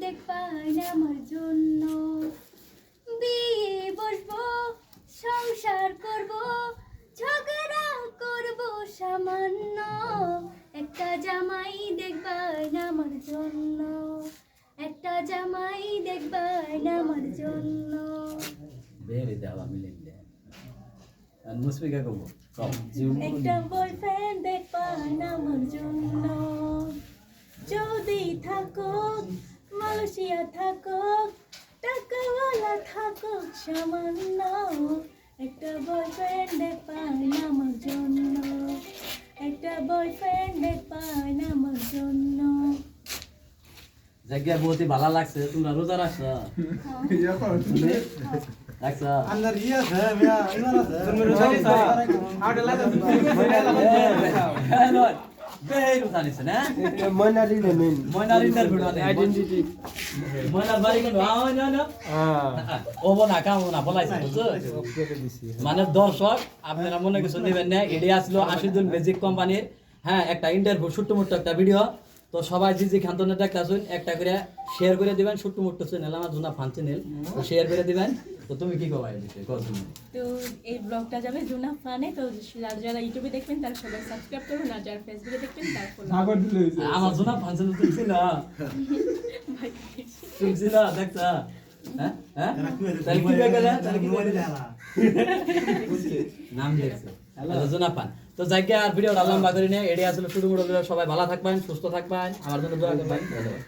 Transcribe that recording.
দেখবাই আমার জন্য বিয়ে বসবো, সংসার করব, ঝগড়া করব সামান্য, একটা জামাই দেখবাই আমার জন্য, একটা জামাই দেখবাই আমার জন্য। বেরে দেওয়া মিলে মুসফিকা কব একটা বয়ফ্রেন্ড দেখবাই আমার জন্য, যদি থাকুক মালয়েশিয়া থাকুক, টাকাওয়ালা থাকুক সামান্য, একটা বয়ফ্রেন্ড দেখবাই আমার জন্য, একটা বয়ফ্রেন্ড দেখবাই আমার জন্য। জায়গা বহুত ভালো লাগছে। তোমরা রোজা রাখছ? রাখছ? अंदर ये है भैया इधर है तुम रोजा नहीं था आड़ लगा হ্যালো বেহেই রোজা নিছ না? ময়নারি মেন ময়নার ইন্টারভিউ না আইডেন্টিটি ময়নার বাড়ি কোন না না ও বনা কাম না বলাইছে বুঝছো? মানে দর্শক আপনারা মনে কিছু নেবেন না, এডি আসলো আশিদুল ম্যাজিক কোম্পানির হ্যাঁ একটা ইন্টারভিউ ছোট্ট মোট্ট একটা ভিডিও। তো সবাই যে খান্তনে দেখতাছুন একটা করে শেয়ার করে দিবেন, ছোট্ট মোট্ট চ্যানেল আমার জুনা ফান চ্যানেল, তো শেয়ার করে দিবেন। তো তুমি কি কবাই দিতে কত তুমি? তো এই ব্লগটা যাবে জুনা ফানে, তো যারা ইউটিউবে দেখবেন তারা সবাই সাবস্ক্রাইব করবেন, আর যারা ফেসবুকে দেখবেন তারা ফলো সাগর দিলে আমার জুনা ফান চ্যানেল তুমি না তুমি না দেখতা হ্যাঁ হ্যাঁ তাহলে কি হয়ে গেল? তাহলে কি হয়ে গেল? নাম দেখছো জুনা ফান। তো জায়গা আর ভিডিওটা লম্বা করি না, এডি আসলে শুরু করে সবাই ভালো থাকবেন, সুস্থ থাকবেন, আমার জন্য দোয়া করবেন। ধন্যবাদ।